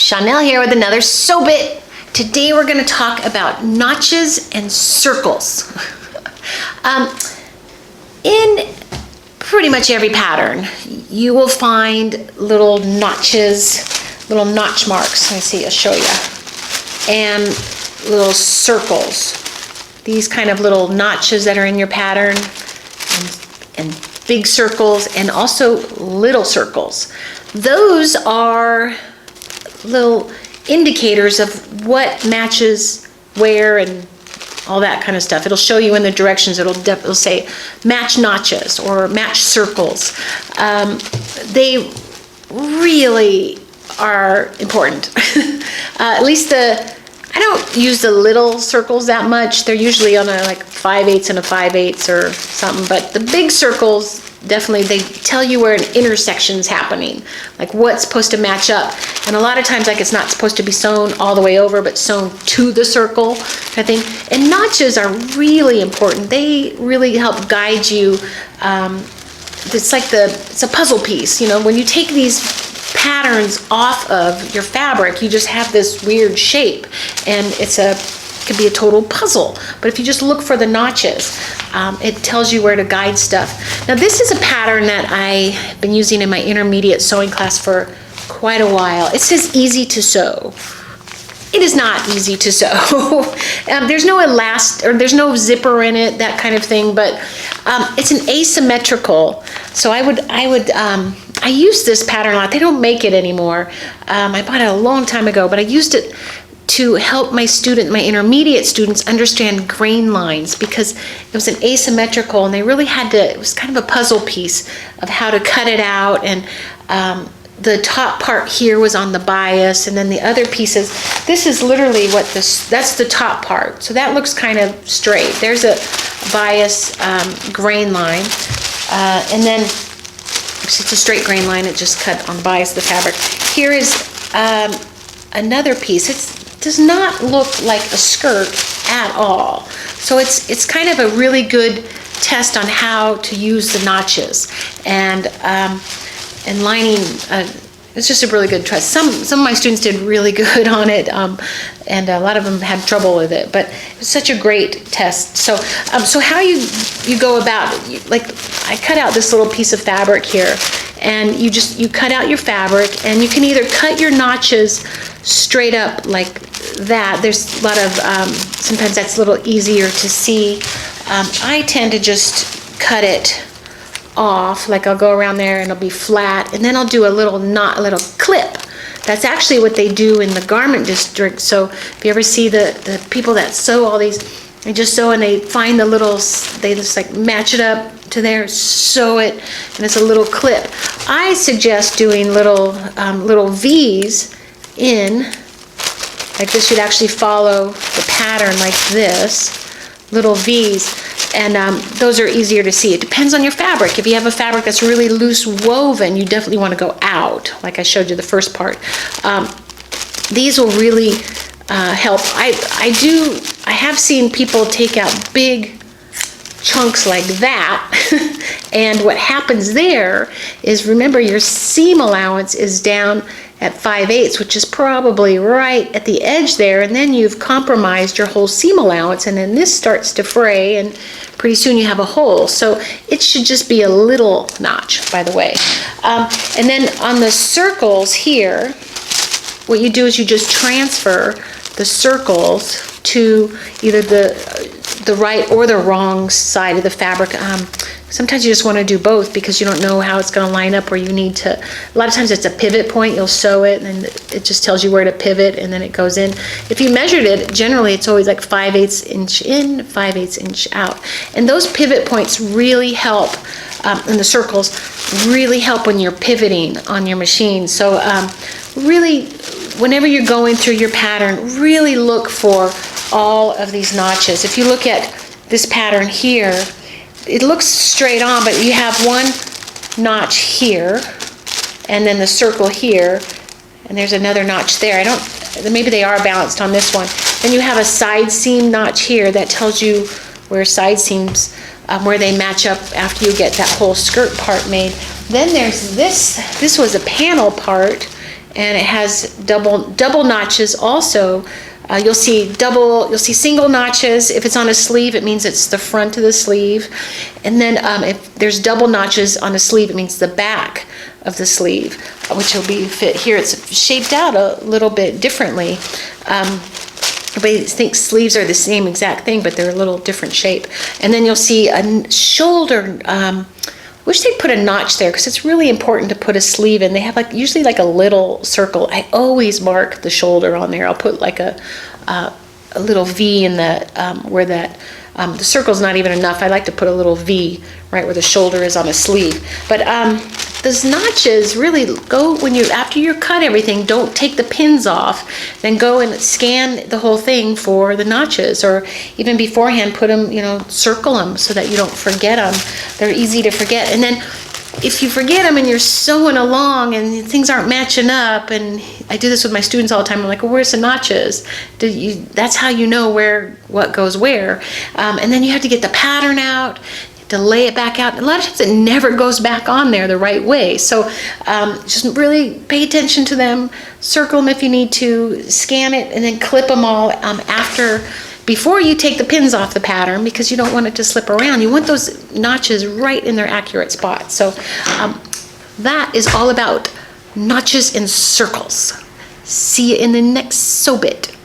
Chanel here with another Sew Bit. Today we're going to talk about notches and circles. In pretty much every pattern, you will find little notches, little notch marks. Let me see, I'll show you. And little circles. These kind of little notches that are in your pattern, and big circles, and also little circles. Those are little indicators of what matches where and all that kind of stuff. It'll show you in the directions. It'll say match notches or match circles. They really are important. At least I don't use the little circles that much. They're usually on a like 5/8 and a 5/8 or something, but the big circles, definitely, they tell you where an intersection's happening, like what's supposed to match up. And a lot of times, like, it's not supposed to be sewn all the way over, but sewn to the circle kind of thing. And notches are really important. They really help guide you. It's like it's a puzzle piece. You know, when you take these patterns off of your fabric, you just have this weird shape, and it could be a total puzzle. But if you just look for the notches, it tells you where to guide stuff. Now, this is a pattern that I've been using in my intermediate sewing class for quite a while. It says easy to sew. It is not easy to sew. There's no there's no zipper in it, that kind of thing, but it's an asymmetrical. So I use this pattern a lot. They don't make it anymore. I bought it a long time ago, but I used it to help my intermediate students understand grain lines, because it was an asymmetrical, and they really had to, it was kind of a puzzle piece of how to cut it out. And the top part here was on the bias, and then the other pieces, this is literally that's the top part. So that looks kind of straight. There's a bias grain line, and then it's a straight grain line. It just cut on the bias of the fabric. Here is another piece. It does not look like a skirt at all. So it's kind of a really good test on how to use the notches, and lining. It's just a really good test. Some of my students did really good on it, and a lot of them had trouble with it. But it's such a great test. So how you go about it, like, I cut out this little piece of fabric here, and you cut out your fabric, and you can either cut your notches straight up like that. There's a lot of sometimes that's a little easier to see. I tend to just cut it off, like I'll go around there and it'll be flat, and then I'll do a little clip. That's actually what they do in the garment district. So if you ever see the people that sew all these, they just sew and they find they just like match it up to there, sew it, and it's a little clip. I suggest doing little V's in, like this should actually follow the pattern like this, little V's. And those are easier to see. It depends on your fabric. If you have a fabric that's really loose woven, you definitely want to go out, like I showed you the first part. These will really help. I have seen people take out big chunks like that, and what happens there is, remember, your seam allowance is down at 5/8, which is probably right at the edge there, and then you've compromised your whole seam allowance, and then this starts to fray, and pretty soon you have a hole. So it should just be a little notch, by the way. And then on the circles here, what you do is you just transfer the circles to either the right or the wrong side of the fabric. Sometimes you just want to do both because you don't know how it's going to line up, or you need to, a lot of times it's a pivot point. You'll sew it and it just tells you where to pivot, and then it goes in. If you measured it, generally it's always like 5/8 inch in, 5/8 inch out. And those pivot points really help, and the circles really help when you're pivoting on your machine. So really, whenever you're going through your pattern, really look for all of these notches. If you look at this pattern here, it looks straight on, but you have one notch here, and then the circle here, and there's another notch there. Maybe they are balanced on this one. Then you have a side seam notch here that tells you where side seams, where they match up after you get that whole skirt part made. Then there's this was a panel part, and it has double notches also. You'll see single notches. If it's on a sleeve, it means it's the front of the sleeve. And then if there's double notches on a sleeve, it means the back of the sleeve, which will be fit here. It's shaped out a little bit differently. Everybody thinks sleeves are the same exact thing, but they're a little different shape. And then you'll see a shoulder. Wish they'd put a notch there, because it's really important to put a sleeve in. They have usually a little circle. I always mark the shoulder on there. I'll put a little V in the where that the circle's not even enough. I like to put a little V right where the shoulder is on a sleeve. But those notches really go after you cut everything. Don't take the pins off. Then go and scan the whole thing for the notches, or even beforehand put them, circle them so that you don't forget them. They're easy to forget. And then if you forget them and you're sewing along and things aren't matching up, and I do this with my students all the time, I'm like, well, where's the notches? That's how you know what goes where. And then you have to get the pattern out, to lay it back out. A lot of times it never goes back on there the right way. So just really pay attention to them, circle them if you need to, scan it, and then clip them all before you take the pins off the pattern, because you don't want it to slip around. You want those notches right in their accurate spot. So that is all about notches and circles. See you in the next sew bit.